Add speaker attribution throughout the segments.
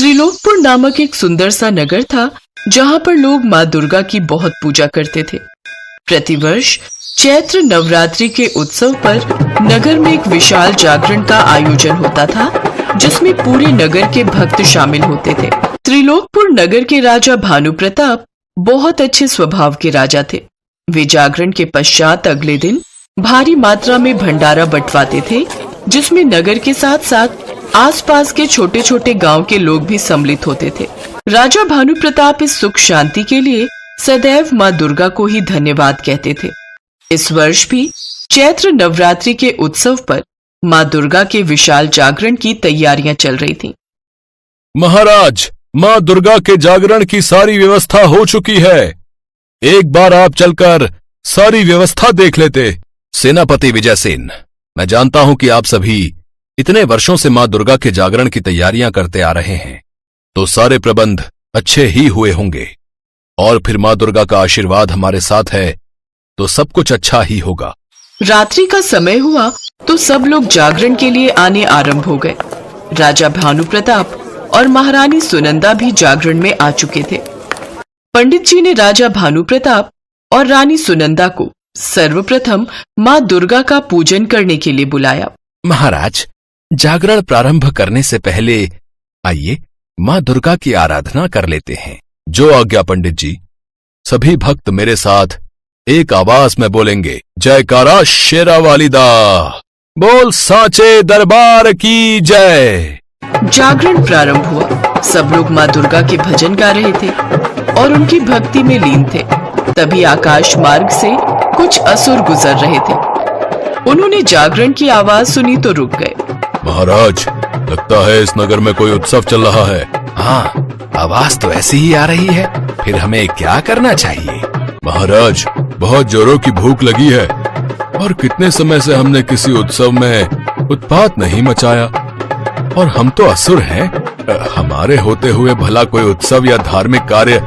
Speaker 1: त्रिलोकपुर नामक एक सुंदर सा नगर था जहाँ पर लोग माँ दुर्गा की बहुत पूजा करते थे। प्रतिवर्ष चैत्र नवरात्रि के उत्सव पर नगर में एक विशाल जागरण का आयोजन होता था जिसमें पूरे नगर के भक्त शामिल होते थे। त्रिलोकपुर नगर के राजा भानु प्रताप बहुत अच्छे स्वभाव के राजा थे। वे जागरण के पश्चात अगले दिन भारी मात्रा में भंडारा बंटवाते थे जिसमें नगर के साथ साथ आसपास के छोटे छोटे गांव के लोग भी सम्मिलित होते थे। राजा भानु प्रताप इस सुख शांति के लिए सदैव माँ दुर्गा को ही धन्यवाद कहते थे। इस वर्ष भी चैत्र नवरात्रि के उत्सव पर माँ दुर्गा के विशाल जागरण की तैयारियां चल रही थीं।
Speaker 2: महाराज, माँ दुर्गा के जागरण की सारी व्यवस्था हो चुकी है। एक बार आप चलकर सारी व्यवस्था देख लेते।
Speaker 3: सेनापति विजयसेन, मैं जानता हूं कि आप सभी इतने वर्षों से माँ दुर्गा के जागरण की तैयारियां करते आ रहे हैं, तो सारे प्रबंध अच्छे ही हुए होंगे और फिर माँ दुर्गा का आशीर्वाद हमारे साथ है तो सब कुछ अच्छा ही होगा।
Speaker 1: रात्रि का समय हुआ तो सब लोग जागरण के लिए आने आरंभ हो गए। राजा भानु प्रताप और महारानी सुनंदा भी जागरण में आ चुके थे। पंडित जी ने राजा भानु प्रताप और रानी सुनंदा को सर्वप्रथम माँ दुर्गा का पूजन करने के लिए बुलाया।
Speaker 3: महाराज, जागरण प्रारंभ करने से पहले आइए माँ दुर्गा की आराधना कर लेते हैं।
Speaker 2: जो आज्ञा पंडित जी। सभी भक्त मेरे साथ एक आवाज में बोलेंगे, जयकारा शेरा वालिदा, बोल सांचे दरबार की जय।
Speaker 1: जागरण प्रारंभ हुआ। सब लोग माँ दुर्गा के भजन गा रहे थे और उनकी भक्ति में लीन थे। तभी आकाश मार्ग से कुछ असुर गुजर रहे थे। उन्होंने जागरण की आवाज सुनी तो रुक गए।
Speaker 2: महाराज, लगता है इस नगर में कोई उत्सव चल रहा है।
Speaker 3: हाँ, आवाज तो ऐसी ही आ रही है। फिर हमें क्या करना चाहिए?
Speaker 2: महाराज, बहुत जोरों की भूख लगी है और कितने समय से हमने किसी उत्सव में उत्पात नहीं मचाया और हम तो असुर हैं। हमारे होते हुए भला कोई उत्सव या धार्मिक कार्य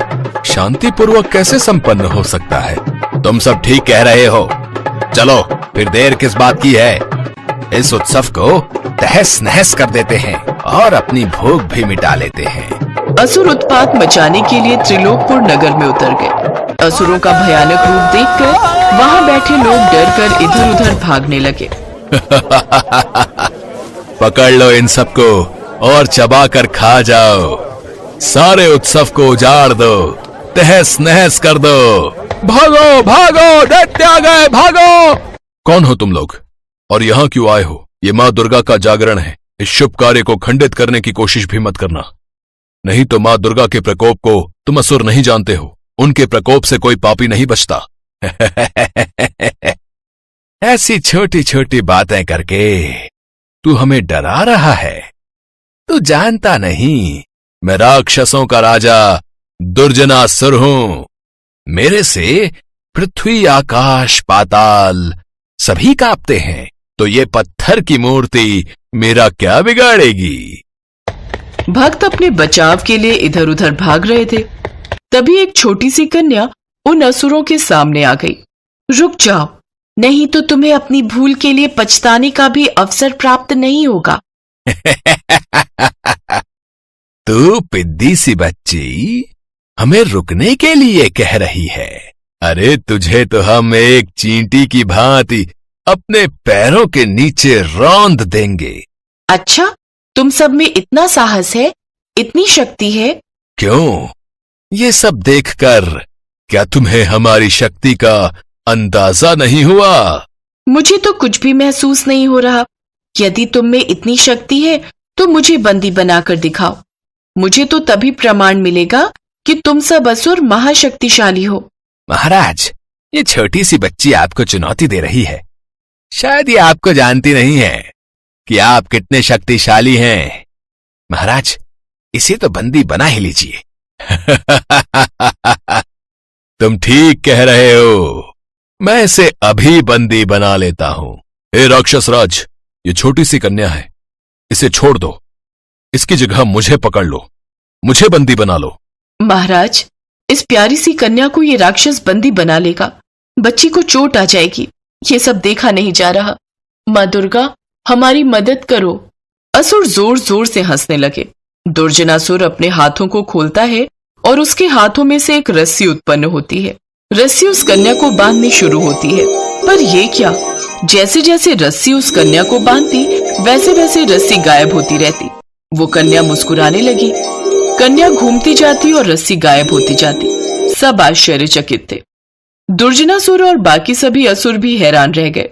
Speaker 2: शांतिपूर्वक कैसे संपन्न हो सकता है?
Speaker 3: तुम सब ठीक कह रहे हो। चलो फिर देर किस बात की है, इस उत्सव को तहस नहस कर देते हैं और अपनी भूख भी मिटा लेते हैं।
Speaker 1: असुर उत्पात मचाने के लिए त्रिलोकपुर नगर में उतर गए। असुरों का भयानक रूप देखकर वहां बैठे लोग डरकर इधर उधर भागने लगे।
Speaker 2: पकड़ लो इन सबको और चबा कर खा जाओ। सारे उत्सव को उजाड़ दो, तहस नहस कर दो। भागो भागो, दैत्य आ गए, भागो। कौन हो तुम लोग और यहाँ क्यों आए हो? ये माँ दुर्गा का जागरण है। इस शुभ कार्य को खंडित करने की कोशिश भी मत करना, नहीं तो माँ दुर्गा के प्रकोप को तुम असुर नहीं जानते हो। उनके प्रकोप से कोई पापी नहीं बचता।
Speaker 3: ऐसी छोटी छोटी बातें करके तू हमें डरा रहा है। तू जानता नहीं मैं राक्षसों का राजा दुर्जनासुर हूं। मेरे से पृथ्वी आकाश पाताल सभी कांपते हैं, तो ये पत्थर की मूर्ति मेरा क्या बिगाड़ेगी?
Speaker 1: भक्त अपने बचाव के लिए इधर उधर भाग रहे थे। तभी एक छोटी सी कन्या उन असुरों के सामने आ गई। रुक जाओ, नहीं तो तुम्हें अपनी भूल के लिए पछताने का भी अवसर प्राप्त नहीं होगा।
Speaker 3: तू पिद्दी सी बच्ची हमें रुकने के लिए कह रही है। अरे तुझे तो हम एक चींटी की भांति अपने पैरों के नीचे रौंद देंगे।
Speaker 1: अच्छा, तुम सब में इतना साहस है, इतनी शक्ति है?
Speaker 3: क्यों? ये सब देखकर क्या तुम्हें हमारी शक्ति का अंदाजा नहीं हुआ?
Speaker 1: मुझे तो कुछ भी महसूस नहीं हो रहा। यदि तुम में इतनी शक्ति है तो मुझे बंदी बनाकर दिखाओ। मुझे तो तभी प्रमाण मिलेगा कि तुम सब असुर महाशक्तिशाली हो।
Speaker 3: महाराज, ये छोटी सी बच्ची आपको चुनौती दे रही है। शायद ये आपको जानती नहीं है कि आप कितने शक्तिशाली हैं। महाराज, इसे तो बंदी बना ही लीजिए।
Speaker 2: तुम ठीक कह रहे हो, मैं इसे अभी बंदी बना लेता हूं। हे राक्षस राज, ये छोटी सी कन्या है, इसे छोड़ दो। इसकी जगह मुझे पकड़ लो, मुझे बंदी बना लो।
Speaker 1: महाराज, इस प्यारी सी कन्या को ये राक्षस बंदी बना लेगा। बच्ची को चोट आ जाएगी। ये सब देखा नहीं जा रहा। माँ दुर्गा, हमारी मदद करो। असुर जोर जोर से हंसने लगे। दुर्जनासुर अपने हाथों को खोलता है और उसके हाथों में से एक रस्सी उत्पन्न होती है। रस्सी उस कन्या को बांधनी शुरू होती है, पर ये क्या, जैसे जैसे रस्सी उस कन्या को बांधती वैसे वैसे रस्सी गायब होती रहती। वो कन्या मुस्कुराने लगी। कन्या घूमती जाती और रस्सी गायब होती जाती। सब आश्चर्यचकित थे। दुर्जनासुर और बाकी सभी असुर भी हैरान रह गए।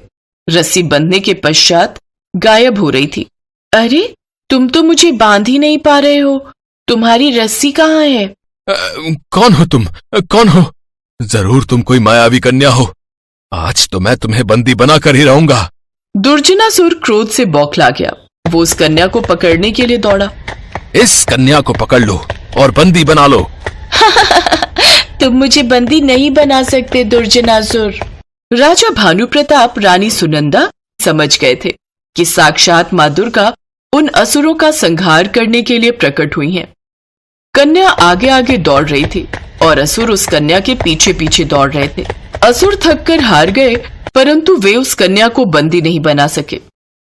Speaker 1: रस्सी बंधने के पश्चात गायब हो रही थी। अरे, तुम तो मुझे बांध ही नहीं पा रहे हो, तुम्हारी रस्सी कहाँ है?
Speaker 3: कौन हो तुम? कौन हो? जरूर तुम कोई मायावी कन्या हो। आज तो मैं तुम्हें बंदी बना कर ही रहूंगा।
Speaker 1: दुर्जनासुर क्रोध से बौखला गया। वो उस कन्या को पकड़ने के लिए दौड़ा।
Speaker 3: इस कन्या को पकड़ लो और बंदी बना लो।
Speaker 1: तुम मुझे बंदी नहीं बना सकते दुर्जनासुर। राजा भानु प्रताप रानी सुनंदा समझ गए थे कि साक्षात माँ दुर्गा उन असुरों का संहार करने के लिए प्रकट हुई हैं। कन्या आगे आगे दौड़ रही थी और असुर उस कन्या के पीछे पीछे दौड़ रहे थे। असुर थककर हार गए, परंतु वे उस कन्या को बंदी नहीं बना सके।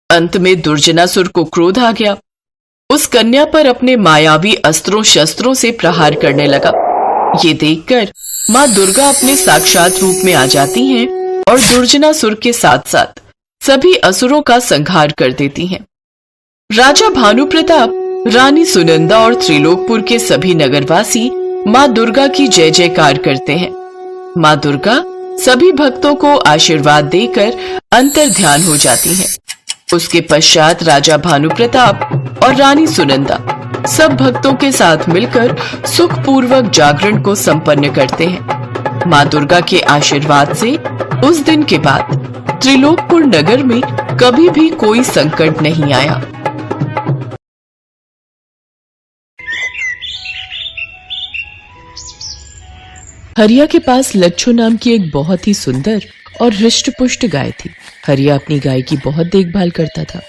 Speaker 1: अंत में दुर्जनासुर को क्रोध आ गया। उस कन्या पर अपने मायावी अस्त्रों शस्त्रों से प्रहार करने लगा। ये देखकर माँ दुर्गा अपने साक्षात रूप में आ जाती हैं और दुर्जनासुर के साथ साथ सभी असुरों का संहार कर देती हैं। राजा भानु प्रताप, रानी सुनंदा और त्रिलोकपुर के सभी नगरवासी माँ दुर्गा की जय जयकार करते हैं। माँ दुर्गा सभी भक्तों को आशीर्वाद देकर अंतर ध्यान हो जाती हैं। उसके पश्चात राजा भानु प्रताप और रानी सुनंदा सब भक्तों के साथ मिलकर सुखपूर्वक जागरण को संपन्न करते हैं। माँ दुर्गा के आशीर्वाद से उस दिन के बाद त्रिलोकपुर नगर में कभी भी कोई संकट नहीं आया। हरिया के पास लच्छो नाम की एक बहुत ही सुंदर और हृष्ट-पुष्ट गाय थी। हरिया अपनी गाय की बहुत देखभाल करता था।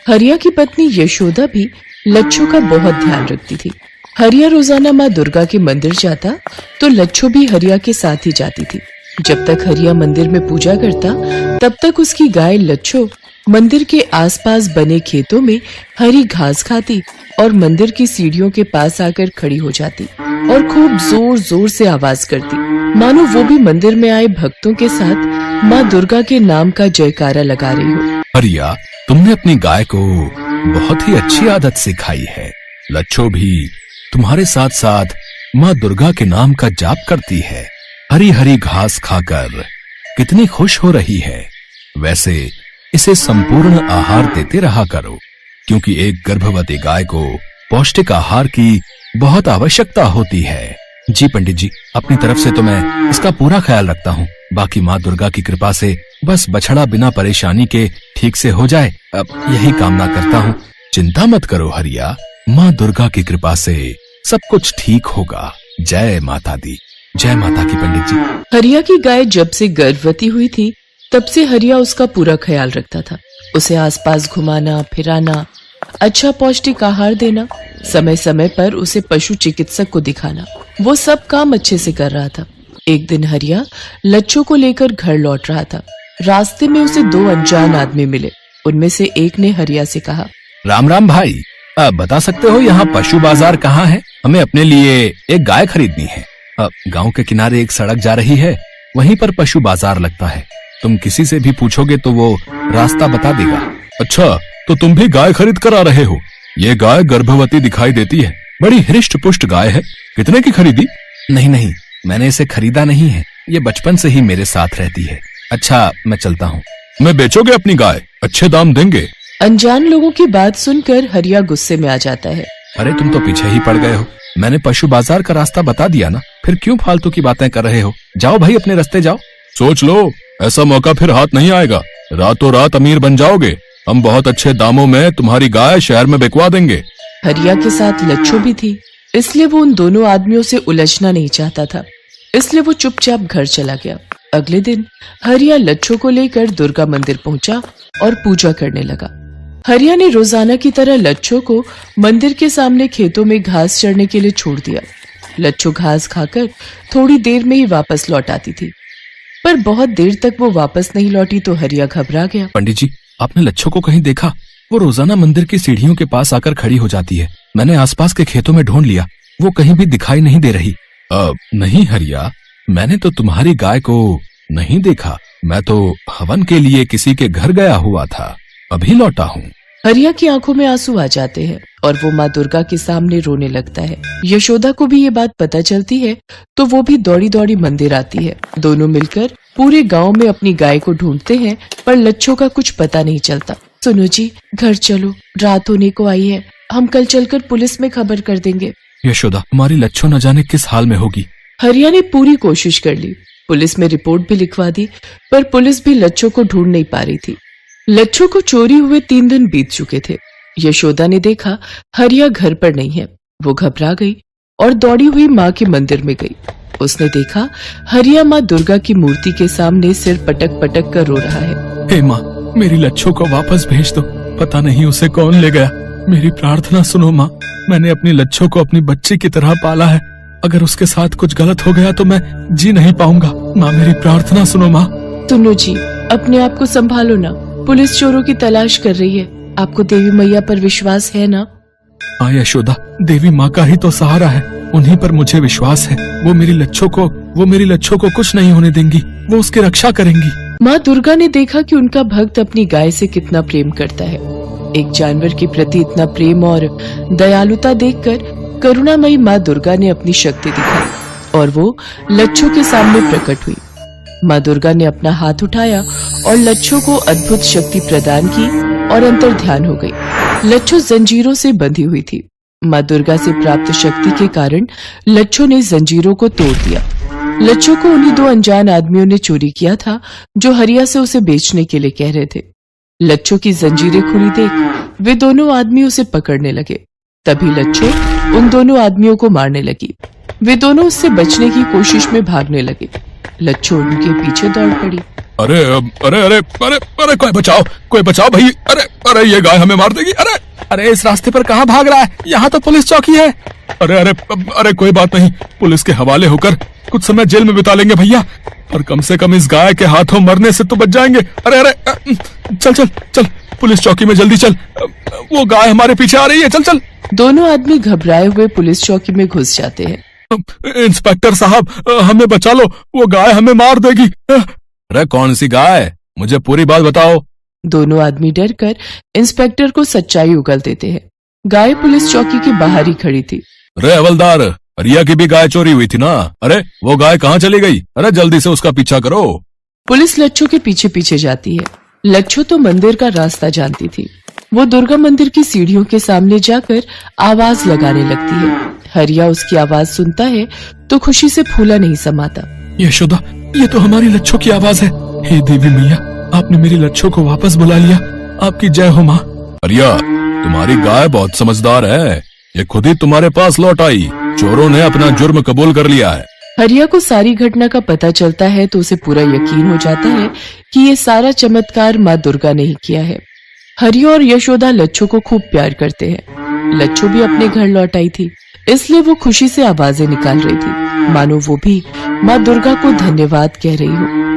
Speaker 1: हरिया की पत्नी यशोदा भी लच्छो का बहुत ध्यान रखती थी। हरिया रोजाना माँ दुर्गा के मंदिर जाता तो लच्छो भी हरिया के साथ ही जाती थी। जब तक हरिया मंदिर में पूजा करता तब तक उसकी गाय लच्छो मंदिर के आसपास बने खेतों में हरी घास खाती और मंदिर की सीढ़ियों के पास आकर खड़ी हो जाती और खूब जोर जोर से आवाज करती, मानो वो भी मंदिर में आए भक्तों के साथ माँ दुर्गा के नाम का जयकारा लगा रही हो।
Speaker 3: हरिया, तुमने अपनी गाय को बहुत ही अच्छी आदत सिखाई है। लच्छो भी तुम्हारे साथ साथ माँ दुर्गा के नाम का जाप करती है। हरी हरी घास खाकर कितनी खुश हो रही है। वैसे इसे संपूर्ण आहार देते रहा करो, क्योंकि एक गर्भवती गाय को पौष्टिक आहार की बहुत आवश्यकता होती है। जी पंडित जी, अपनी तरफ से तो मैं इसका पूरा ख्याल रखता हूँ। बाकी माँ दुर्गा की कृपा से बस बछड़ा बिना परेशानी के ठीक से हो जाए, अब यही कामना करता हूँ। चिंता मत करो हरिया, माँ दुर्गा की कृपा से सब कुछ ठीक होगा। जय माता दी। जय माता की पंडित जी।
Speaker 1: हरिया की गाय जब से गर्भवती हुई थी तब से हरिया उसका पूरा ख्याल रखता था। उसे आसपास घुमाना फिराना, अच्छा पौष्टिक आहार देना, समय समय पर उसे पशु चिकित्सक को दिखाना, वो सब काम अच्छे से कर रहा था। एक दिन हरिया लच्छो को लेकर घर लौट रहा था। रास्ते में उसे दो अनजान आदमी मिले। उनमें से एक ने हरिया से कहा,
Speaker 3: राम राम भाई, बता सकते हो यहाँ पशु बाजार कहाँ है? हमें अपने लिए एक गाय खरीदनी है। गांव के किनारे एक सड़क जा रही है, वहीं पर पशु बाजार लगता है। तुम किसी से भी पूछोगे तो वो रास्ता बता देगा। अच्छा, तो तुम भी गाय खरीद कर आ रहे हो? ये गाय गर्भवती दिखाई देती है, बड़ी हृष्ट पुष्ट गाय है। कितने की खरीदी? नहीं नहीं, मैंने इसे खरीदा नहीं है, ये बचपन से ही मेरे साथ रहती है। अच्छा, मैं चलता हूँ। मैं बेचोगे अपनी गाय? अच्छे दाम देंगे।
Speaker 1: अनजान लोगों की बात सुनकर हरिया गुस्से में आ जाता है।
Speaker 3: अरे तुम तो पीछे ही पड़ गए हो। मैंने पशु बाजार का रास्ता बता दिया ना, फिर क्यों फालतू की बातें कर रहे हो? जाओ भाई, अपने रास्ते जाओ। सोच लो, ऐसा मौका फिर हाथ नहीं आएगा। रातों रात अमीर बन जाओगे। हम बहुत अच्छे दामों में तुम्हारी गाय शहर में बिकवा देंगे।
Speaker 1: हरिया के साथ लच्छो भी थी, इसलिए वो उन दोनों आदमियों से उलझना नहीं चाहता था। इसलिए वो चुपचाप घर चला गया। अगले दिन हरिया लच्छो को लेकर दुर्गा मंदिर पहुंचा और पूजा करने लगा। हरिया ने रोजाना की तरह लच्छो को मंदिर के सामने खेतों में घास चरने के लिए छोड़ दिया। लच्छो घास खाकर थोड़ी देर में ही वापस लौट आती थी, पर बहुत देर तक वो वापस नहीं लौटी तो हरिया घबरा गया।
Speaker 3: पंडित जी, आपने लच्छो को कहीं देखा? वो रोजाना मंदिर की सीढ़ियों के पास आकर खड़ी हो जाती है। मैंने आसपास के खेतों में ढूंढ लिया, वो कहीं भी दिखाई नहीं दे रही। नहीं हरिया, मैंने तो तुम्हारी गाय को नहीं देखा। मैं तो हवन के लिए किसी के घर गया हुआ था, अभी लौटा हूँ।
Speaker 1: हरिया की आंखों में आंसू आ जाते हैं और वो माँ दुर्गा के सामने रोने लगता है। यशोदा को भी ये बात पता चलती है तो वो भी दौड़ी दौड़ी मंदिर आती है। दोनों मिलकर पूरे गांव में अपनी गाय को ढूंढते हैं पर लच्छो का कुछ पता नहीं चलता। सुनो जी, घर चलो, रात होने को आई है, हम कल चलकर पुलिस में खबर कर देंगे।
Speaker 3: यशोदा, हमारी लच्छो न जाने किस हाल में होगी।
Speaker 1: हरिया ने पूरी कोशिश कर ली, पुलिस में रिपोर्ट भी लिखवा दी, पर पुलिस भी लच्छो को ढूंढ नहीं पा रही थी। लच्छो को चोरी हुए 3 दिन बीत चुके थे। यशोदा ने देखा हरिया घर पर नहीं है। वो घबरा गई और दौड़ी हुई माँ के मंदिर में गई। उसने देखा हरिया माँ दुर्गा की मूर्ति के सामने सिर पटक पटक कर रो रहा है।
Speaker 3: हे माँ, मेरी लच्छो को वापस भेज दो, पता नहीं उसे कौन ले गया। मेरी प्रार्थना सुनो माँ, मैंने अपनी लच्छो को अपनी बच्ची की तरह पाला है, अगर उसके साथ कुछ गलत हो गया तो मैं जी नहीं पाऊंगा। माँ, मेरी प्रार्थना सुनो माँ।
Speaker 1: सुनो जी, अपने आप को संभालो ना, पुलिस चोरों की तलाश कर रही है। आपको देवी मैया पर विश्वास है ना?
Speaker 3: हाँ यशोदा, देवी माँ का ही तो सहारा है, उन्हीं पर मुझे विश्वास है। वो मेरी लच्छो को कुछ नहीं होने देंगी, वो उसकी रक्षा करेंगी।
Speaker 1: माँ दुर्गा ने देखा कि उनका भक्त अपनी गाय से कितना प्रेम करता है। एक जानवर के प्रति इतना प्रेम और दयालुता देखकर करुणामयी माँ दुर्गा ने अपनी शक्ति दिखाई और वो लच्छो के सामने प्रकट हुई। माँ दुर्गा ने अपना हाथ उठाया और लच्छो को अद्भुत शक्ति प्रदान की और अंतर ध्यान हो गई। लच्छो जंजीरों से बंधी हुई थी। माँ दुर्गा से प्राप्त शक्ति के कारण लच्छो ने जंजीरों को तोड़ दिया। लच्छो को उन्हीं 2 अनजान आदमियों ने चोरी किया था जो हरिया से उसे बेचने के लिए कह रहे थे। लच्छो की जंजीरें खुली देख वे दोनों आदमी उसे पकड़ने लगे। तभी लच्छो उन दोनों आदमियों को मारने लगी। वे दोनों उससे बचने की कोशिश में भागने लगे। लच्छो उनके पीछे दौड़ पड़ी।
Speaker 3: अरे अरे अरे अरे अरे कोई बचाओ भाई, अरे अरे ये गाय हमें मार देगी। अरे अरे इस रास्ते पर कहाँ भाग रहा है, यहाँ तो पुलिस चौकी है। अरे अरे अरे कोई बात नहीं, पुलिस के हवाले होकर कुछ समय जेल में बिता लेंगे भैया, और कम से कम इस गाय के हाथों मरने से तो बच जाएंगे। अरे अरे चल चल चल, पुलिस चौकी में जल्दी चल, वो गाय हमारे पीछे आ रही है, चल चल।
Speaker 1: दोनों आदमी घबराए हुए पुलिस चौकी में घुस जाते हैं।
Speaker 3: इंस्पेक्टर साहब, हमें बचा लो, वो गाय हमें मार देगी। अरे कौन सी गाय, मुझे पूरी बात बताओ।
Speaker 1: दोनों आदमी डरकर इंस्पेक्टर को सच्चाई उगल देते हैं। गाय पुलिस चौकी के बाहर ही खड़ी थी।
Speaker 3: अरे हवलदार, रिया की भी गाय चोरी हुई थी ना, अरे वो गाय कहाँ चली गई? अरे जल्दी से उसका पीछा करो।
Speaker 1: पुलिस लच्छो के पीछे पीछे जाती है। लच्छो तो मंदिर का रास्ता जानती थी। वो दुर्गा मंदिर की सीढ़ियों के सामने जाकर आवाज लगाने लगती है। हरिया उसकी आवाज सुनता है तो खुशी से फूला नहीं समाता।
Speaker 3: यशोदा, ये तो हमारी लच्छो की आवाज है। हे देवी मैया, आपने मेरी लच्छो को वापस बुला लिया, आपकी जय हो माँ। हरिया, तुम्हारी गाय बहुत समझदार है, ये खुद ही तुम्हारे पास लौट आई। चोरों ने अपना जुर्म कबूल कर लिया है।
Speaker 1: हरिया को सारी घटना का पता चलता है तो उसे पूरा यकीन हो जाता है कि ये सारा चमत्कार माँ दुर्गा ने ही किया है। हरिया और यशोदा लच्छो को खूब प्यार करते हैं। लच्छो भी अपने घर लौट आई थी, इसलिए वो खुशी से आवाजें निकाल रही थी, मानो वो भी माँ दुर्गा को धन्यवाद कह रही हो।